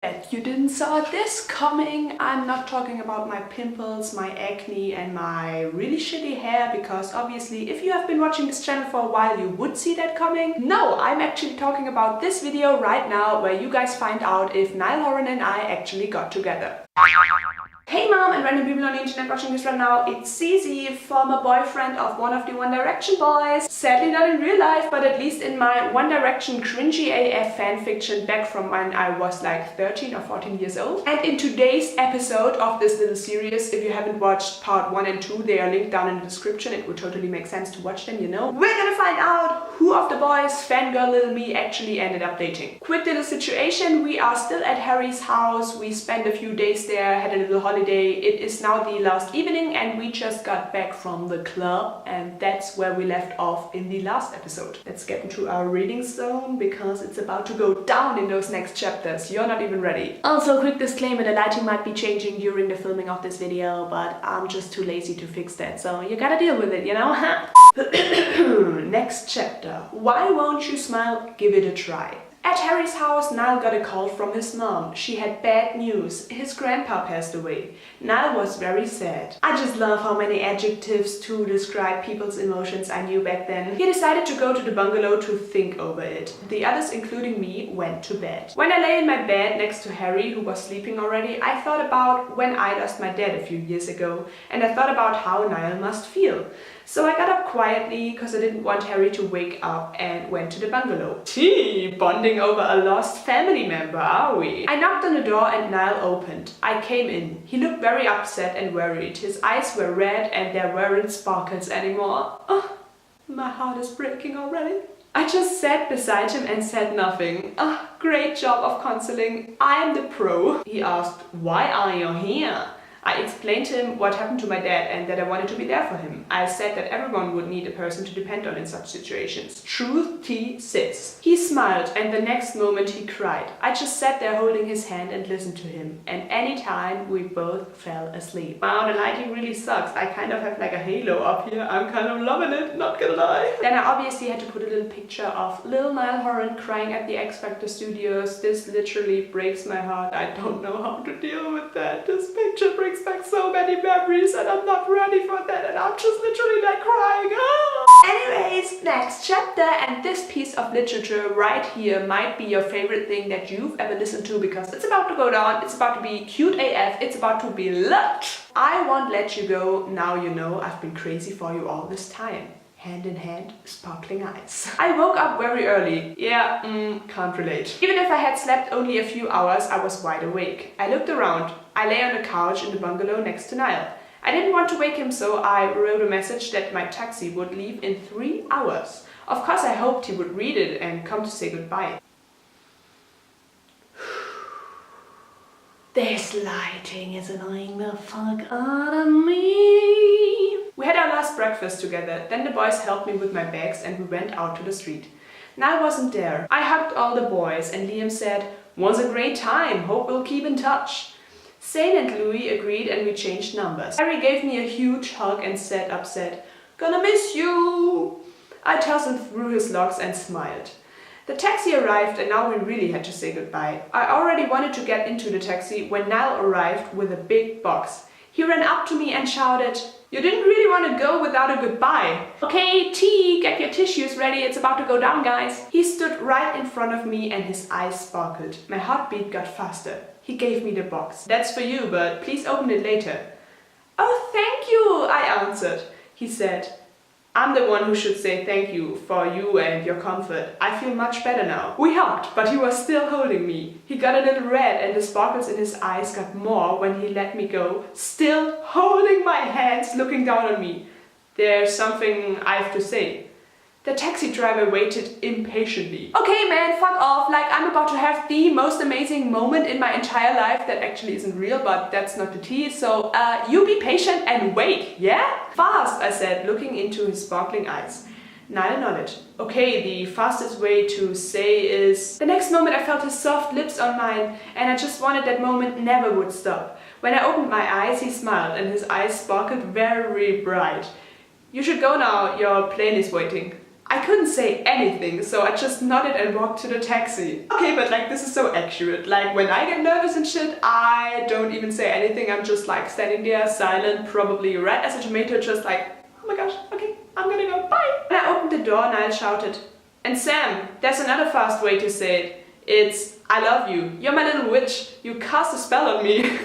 Bet you didn't saw this coming. I'm not talking about my pimples, my acne and my really shitty hair, because obviously if you have been watching this channel for a while you would see that coming. No, I'm actually talking about this video right now where you guys find out if Niall Horan and I actually got together. Hey mom and random people on the internet watching this right now, it's Zizi, former boyfriend of one of the One Direction boys. Sadly not in real life, but at least in my One Direction cringey AF fanfiction back from when I was like 13 or 14 years old. And in today's episode of this little series, if you haven't watched part 1 and 2, they are linked down in the description. It would totally make sense to watch them, you know. We're gonna find out who of the boys fangirl little me actually ended up dating. Quick little situation, we are still at Harry's house. We spent a few days there, had a little holiday. It is now the last evening and we just got back from the club, and that's where we left off in the last episode. Let's get into our reading zone because it's about to go down in those next chapters. You're not even ready. Also, quick disclaimer, the lighting might be changing during the filming of this video, but I'm just too lazy to fix that, so you gotta deal with it, you know? Next chapter. Why won't you smile? Give it a try. At Harry's house, Niall got a call from his mom. She had bad news. His grandpa passed away. Niall was very sad. I just love how many adjectives to describe people's emotions I knew back then. He decided to go to the bungalow to think over it. The others, including me, went to bed. When I lay in my bed next to Harry, who was sleeping already, I thought about when I lost my dad a few years ago, and I thought about how Niall must feel. So I got up quietly because I didn't want Harry to wake up and went to the bungalow. Gee, bonding over a lost family member, are we? I knocked on the door and Niall opened. I came in. He looked very upset and worried. His eyes were red and there weren't sparkles anymore. Oh, my heart is breaking already. I just sat beside him and said nothing. Oh, great job of consoling. I'm the pro. He asked, why are you here? I explained to him what happened to my dad and that I wanted to be there for him. I said that everyone would need a person to depend on in such situations. Truth, T, sis. He smiled and the next moment he cried. I just sat there holding his hand and listened to him. And anytime we both fell asleep. Wow, the lighting really sucks. I kind of have like a halo up here. I'm kind of loving it, not gonna lie. Then I obviously had to put a little picture of little Niall Horan crying at the X Factor studios. This literally breaks my heart. I don't know how to deal with that. This picture brings back so many memories and I'm not ready for that and I'm just literally like crying. Anyways, next chapter, and this piece of literature right here might be your favorite thing that you've ever listened to because it's about to go down, it's about to be cute AF, it's about to be lit. I won't let you go, now you know I've been crazy for you all this time. Hand in hand, sparkling eyes. I woke up very early. Yeah, can't relate. Even if I had slept only a few hours, I was wide awake. I looked around. I lay on a couch in the bungalow next to Niall. I didn't want to wake him, so I wrote a message that my taxi would leave in 3 hours. Of course, I hoped he would read it and come to say goodbye. This lighting is annoying the fuck out of me. We had our last breakfast together, then the boys helped me with my bags and we went out to the street. Niall wasn't there. I hugged all the boys and Liam said, "Was a great time, hope we'll keep in touch." Zane and Louis agreed and we changed numbers. Harry gave me a huge hug and said upset, "Gonna miss you." I tousled through his locks and smiled. The taxi arrived and now we really had to say goodbye. I already wanted to get into the taxi when Niall arrived with a big box. He ran up to me and shouted, "You didn't really want to go without a goodbye." Okay, T, get your tissues ready, it's about to go down, guys. He stood right in front of me and his eyes sparkled. My heartbeat got faster. He gave me the box. "That's for you, but please open it later." "Oh, thank you," I answered. He said, "I'm the one who should say thank you for you and your comfort. I feel much better now." We hugged, but he was still holding me. He got a little red and the sparkles in his eyes got more when he let me go, still holding my hands, looking down on me. "There's something I have to say." The taxi driver waited impatiently. "Okay man, fuck off, like I'm about to have the most amazing moment in my entire life that actually isn't real, but that's not the tea, so you be patient and wait, yeah?" "Fast," I said, looking into his sparkling eyes. Niall nodded. "Okay, the fastest way to say is..." The next moment I felt his soft lips on mine and I just wanted that moment never would stop. When I opened my eyes, he smiled and his eyes sparkled very bright. "You should go now, your plane is waiting." I couldn't say anything, so I just nodded and walked to the taxi. Okay, but like this is so accurate. Like when I get nervous and shit, I don't even say anything. I'm just like standing there silent, probably red as a tomato, just like, oh my gosh, okay, I'm gonna go, bye. When I opened the door, Niall shouted, "And Sam, there's another fast way to say it. It's, I love you. You're my little witch. You cast a spell on me."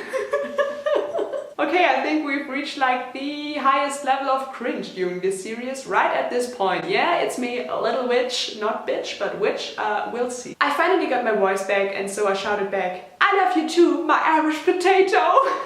Okay, I think we've reached like the highest level of cringe during this series right at this point. Yeah, it's me, a little witch, not bitch, but witch, we'll see. I finally got my voice back and so I shouted back, "I love you too, my Irish potato."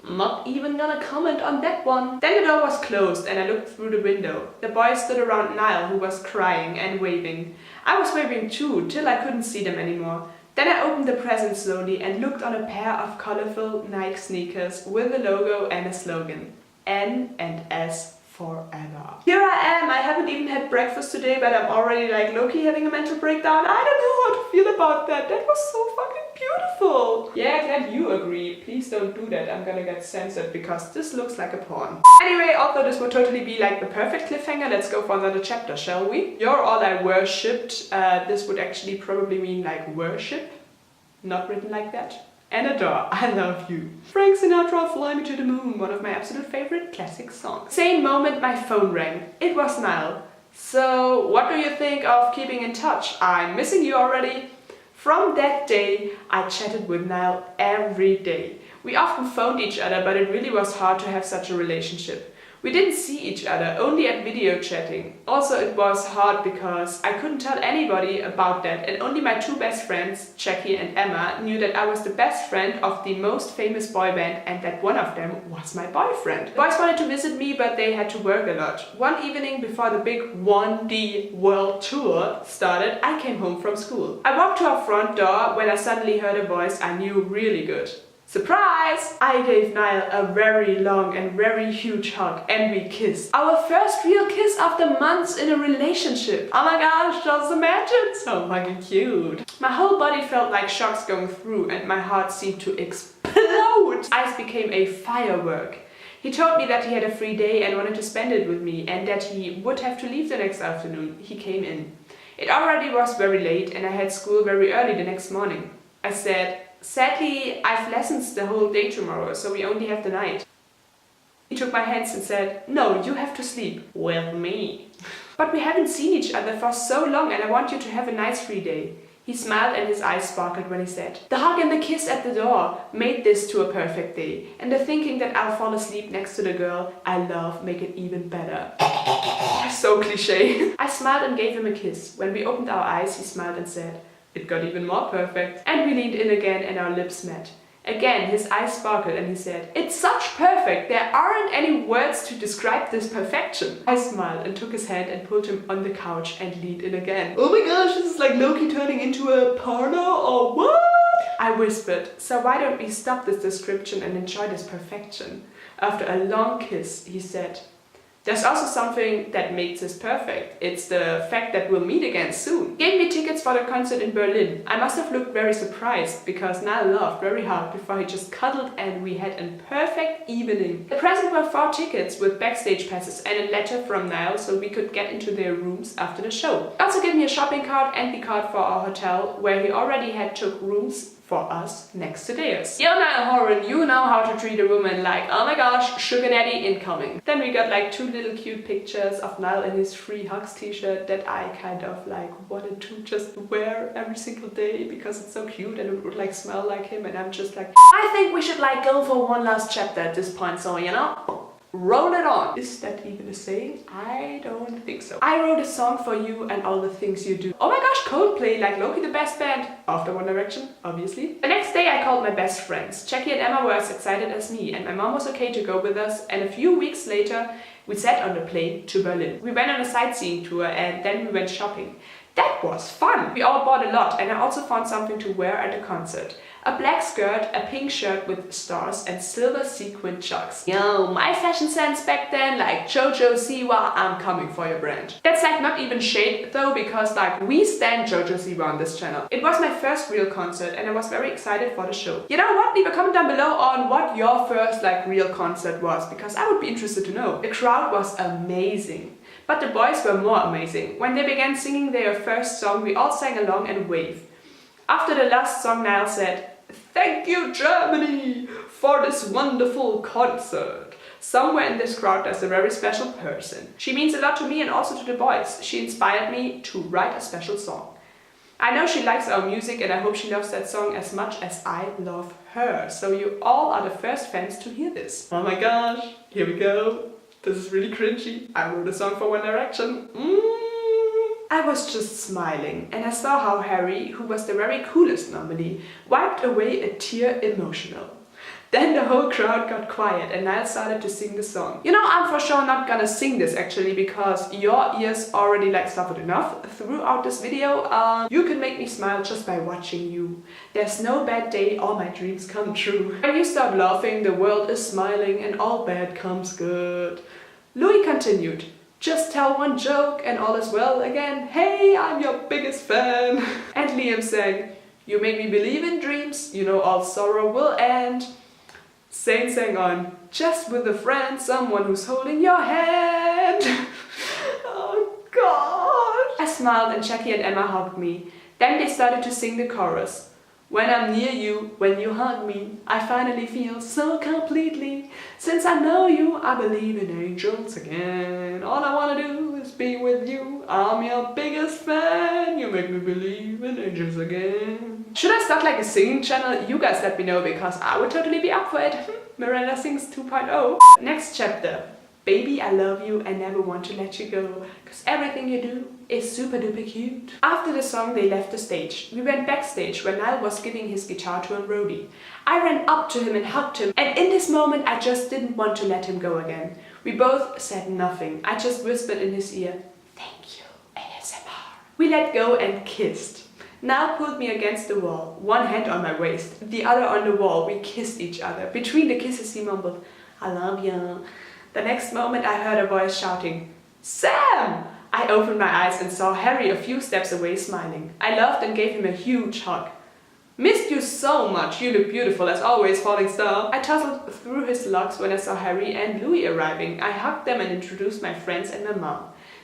Not even gonna comment on that one. Then the door was closed and I looked through the window. The boys stood around Niall, who was crying and waving. I was waving too, till I couldn't see them anymore. Then I opened the present slowly and looked on a pair of colorful Nike sneakers with a logo and a slogan. N and S forever. Here I am, I haven't even had breakfast today, but I'm already like low-key having a mental breakdown. I don't know how to feel about that. That was so fucking beautiful. Yeah, glad you agree. Please don't do that. I'm gonna get censored because this looks like a porn. Anyway, although this would totally be like the perfect cliffhanger, let's go for another chapter, shall we? You're all I worshipped. This would actually probably mean like worship. Not written like that. And adore, I love you. Frank Sinatra, Fly Me to the Moon, one of my absolute favorite classic songs. Same moment my phone rang. It was Niall. "So, what do you think of keeping in touch? I'm missing you already." From that day, I chatted with Niall every day. We often phoned each other, but it really was hard to have such a relationship. We didn't see each other, only at video chatting. Also, it was hard because I couldn't tell anybody about that, and only my two best friends, Jackie and Emma, knew that I was the best friend of the most famous boy band and that one of them was my boyfriend. The boys wanted to visit me, but they had to work a lot. One evening before the big 1D World Tour started, I came home from school. I walked to our front door when I suddenly heard a voice I knew really good. Surprise! I gave Niall a very long and very huge hug and we kissed. Our first real kiss after months in a relationship. Oh my gosh, just imagine! So fucking cute. My whole body felt like shocks going through and my heart seemed to explode. Ice became a firework. He told me that he had a free day and wanted to spend it with me and that he would have to leave the next afternoon. He came in. It already was very late and I had school very early the next morning. I said, "Sadly, I've lessons the whole day tomorrow, so we only have the night." He took my hands and said, "No, you have to sleep with me." "But we haven't seen each other for so long and I want you to have a nice free day." He smiled and his eyes sparkled when he said, "The hug and the kiss at the door made this to a perfect day. And the thinking that I'll fall asleep next to the girl I love make it even better." So cliché. I smiled and gave him a kiss. When we opened our eyes, he smiled and said, "It got even more perfect." And we leaned in again and our lips met. Again, his eyes sparkled and he said, "It's such perfect, there aren't any words to describe this perfection." I smiled and took his hand and pulled him on the couch and leaned in again. Oh my gosh, this is like Loki turning into a porno or what? I whispered, "So why don't we stop this description and enjoy this perfection?" After a long kiss, he said, "There's also something that makes this perfect. It's the fact that we'll meet again soon." He gave me tickets for the concert in Berlin. I must have looked very surprised because Niall laughed very hard before he just cuddled and we had a perfect evening. The present were 4 tickets with backstage passes and a letter from Niall so we could get into their rooms after the show. He also gave me a shopping cart and the card for our hotel where he already had took rooms for us next to theirs. Yo, Niall Horan, you know how to treat a woman like, oh my gosh, sugar daddy incoming. Then we got like 2 little cute pictures of Niall in his Free Hugs t-shirt that I kind of like wanted to just wear every single day because it's so cute and it would like smell like him and I'm just like, I think we should like go for one last chapter at this point, so you know, roll it on. Is that even a saying? I don't think so. I wrote a song for you and all the things you do. Oh my gosh, Coldplay, like Loki the best band. After One Direction, obviously. The next day I called my best friends. Jackie and Emma were as excited as me and my mom was okay to go with us, and a few weeks later we sat on the plane to Berlin. We went on a sightseeing tour and then we went shopping. That was fun! We all bought a lot and I also found something to wear at the concert. A black skirt, a pink shirt with stars and silver sequin chucks. Yo, my fashion sense back then, like Jojo Siwa, I'm coming for your brand. That's like not even shade though, because like we stand Jojo Siwa on this channel. It was my first real concert and I was very excited for the show. You know what? Leave a comment down below on what your first like real concert was, because I would be interested to know. The crowd was amazing. But the boys were more amazing. When they began singing their first song, we all sang along and waved. After the last song, Niall said, "Thank you, Germany, for this wonderful concert." Somewhere in this crowd there's a very special person. She means a lot to me and also to the boys. She inspired me to write a special song. I know she likes our music and I hope she loves that song as much as I love her. So you all are the first fans to hear this. Oh my gosh, here we go. This is really cringy. I wrote a song for One Direction. I was just smiling and I saw how Harry, who was the very coolest normally, wiped away a tear emotional. Then the whole crowd got quiet and Niall started to sing the song. You know, I'm for sure not gonna sing this actually because your ears already suffered enough throughout this video. You can make me smile just by watching you. There's no bad day, all my dreams come true. When you start laughing, the world is smiling and all bad comes good. Louis continued, "Just tell one joke and all is well again. Hey, I'm your biggest fan." And Liam sang, "You make me believe in dreams, you know all sorrow will end." Zane sang on, "Just with a friend, someone who's holding your hand." Oh God! I smiled and Jackie and Emma hugged me. Then they started to sing the chorus. "When I'm near you, when you hug me, I finally feel so completely. Since I know you, I believe in angels again. All I wanna do is be with you. I'm your biggest fan. You make me believe in angels again." Should I start a singing channel? You guys let me know because I would totally be up for it. Miranda Sings 2.0. Next chapter. Baby, I love you and never want to let you go, cause everything you do is super duper cute. After the song, they left the stage. We went backstage where Niall was giving his guitar to a roadie. I ran up to him and hugged him, and in this moment I just didn't want to let him go again. We both said nothing. I just whispered in his ear, "Thank you, ASMR." We let go and kissed. Niall pulled me against the wall, one hand on my waist, the other on the wall. We kissed each other. Between the kisses he mumbled, "I love you." The next moment I heard a voice shouting, "Sam!" I opened my eyes and saw Harry a few steps away smiling. I laughed and gave him a huge hug. "Missed you so much, you look beautiful as always, falling star." I tousled through his locks when I saw Harry and Louis arriving. I hugged them and introduced my friends and my mom.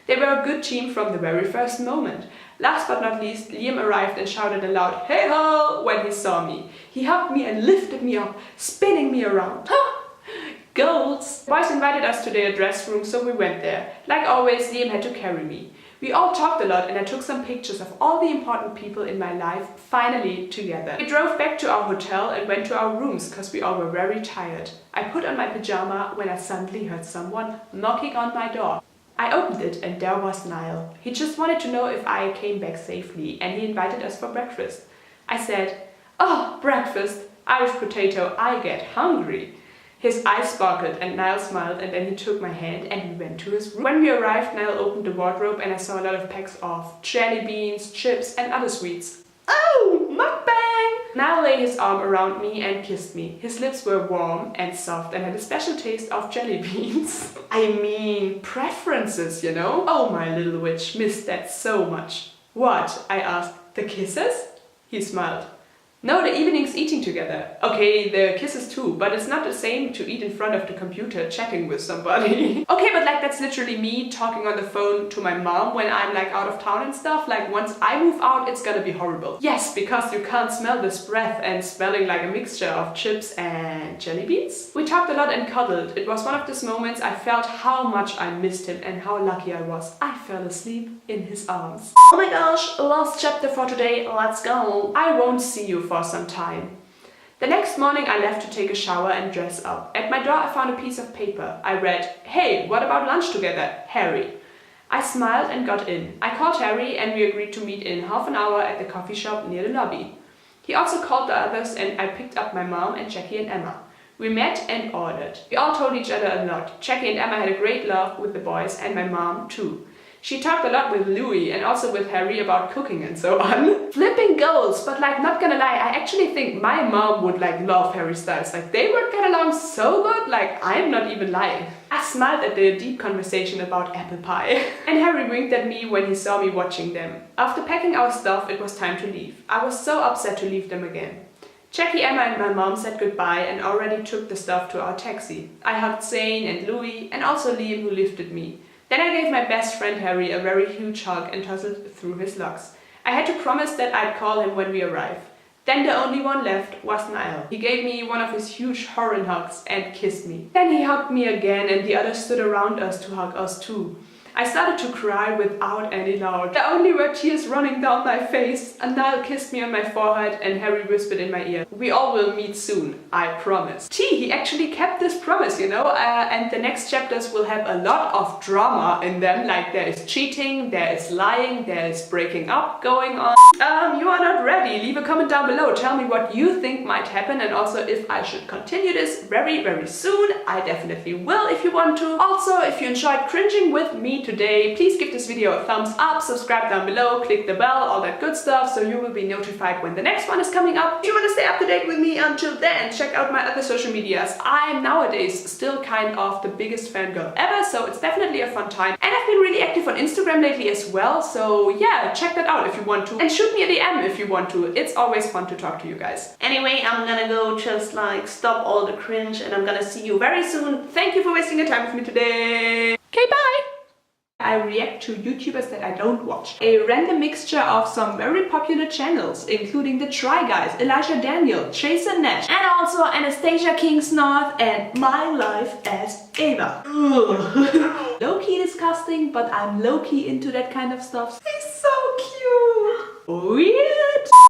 They were a good team from the very first moment. Last but not least, Liam arrived and shouted aloud, "Hey ho!" when he saw me. He hugged me and lifted me up, spinning me around. Goals! The boys invited us to their dress room, so we went there. Like always, Liam had to carry me. We all talked a lot and I took some pictures of all the important people in my life finally together. We drove back to our hotel and went to our rooms because we all were very tired. I put on my pajama when I suddenly heard someone knocking on my door. I opened it and there was Niall. He just wanted to know if I came back safely and he invited us for breakfast. I said, "Oh, breakfast, Irish potato, I get hungry." His eyes sparkled and Niall smiled and then he took my hand and we went to his room. When we arrived, Niall opened the wardrobe and I saw a lot of packs of jelly beans, chips and other sweets. Oh, mukbang! Niall laid his arm around me and kissed me. His lips were warm and soft and had a special taste of jelly beans. I mean, preferences, you know? Oh, my little witch, missed that so much. What? I asked. The kisses? He smiled. No, the evenings eating together. Okay, the kisses too, but it's not the same to eat in front of the computer chatting with somebody. Okay, but that's literally me talking on the phone to my mom when I'm out of town and stuff. Once I move out, it's gonna be horrible. Yes, because you can't smell this breath and smelling like a mixture of chips and jelly beans. We talked a lot and cuddled. It was one of those moments I felt how much I missed him and how lucky I was. I fell asleep in his arms. Oh my gosh, last chapter for today, let's go. I won't see you for some time. The next morning I left to take a shower and dress up. At my door I found a piece of paper. I read, "Hey, what about lunch together, Harry?" I smiled and got in. I called Harry and we agreed to meet in half an hour at the coffee shop near the lobby. He also called the others and I picked up my mom and Jackie and Emma. We met and ordered. We all told each other a lot. Jackie and Emma had a great laugh with the boys and my mom too. She talked a lot with Louis and also with Harry about cooking and so on. Flipping goals, but not gonna lie, I actually think my mom would love Harry Styles. They would get along so good, I'm not even lying. I smiled at their deep conversation about apple pie. And Harry winked at me when he saw me watching them. After packing our stuff, it was time to leave. I was so upset to leave them again. Jackie, Emma and my mom said goodbye and already took the stuff to our taxi. I hugged Zane and Louis and also Liam who lifted me. Then I gave my best friend Harry a very huge hug and tussled through his locks. I had to promise that I'd call him when we arrive. Then the only one left was Niall. He gave me one of his huge Horan hugs and kissed me. Then he hugged me again and the others stood around us to hug us too. I started to cry without any loud. There only were tears running down my face, and Niall kissed me on my forehead and Harry whispered in my ear, "We all will meet soon, I promise." He actually kept this promise, you know, and the next chapters will have a lot of drama in them, like there is cheating, there is lying, there is breaking up going on. You are not ready? Leave a comment down below, tell me what you think might happen and also if I should continue this very soon. I definitely will if you want to. Also, if you enjoyed cringing with me today, please give this video a thumbs up, subscribe down below, click the bell, all that good stuff, so you will be notified when the next one is coming up. If you want to stay up to date with me until then, check out my other social medias. I am nowadays still kind of the biggest fangirl ever, so it's definitely a fun time. And I've been really active on Instagram lately as well, so yeah, check that out if you want to. And shoot me a DM if you want to. It's always fun to talk to you guys. Anyway, I'm gonna go just like stop all the cringe and I'm gonna see you very soon. Thank you for wasting your time with me today. Okay, bye! I react to YouTubers that I don't watch. A random mixture of some very popular channels, including the Try Guys, Elijah Daniel, Jason Nash, and also Anastasia Kingsnorth and my life as Ava. Low-key disgusting, but I'm low-key into that kind of stuff. He's so cute! Really?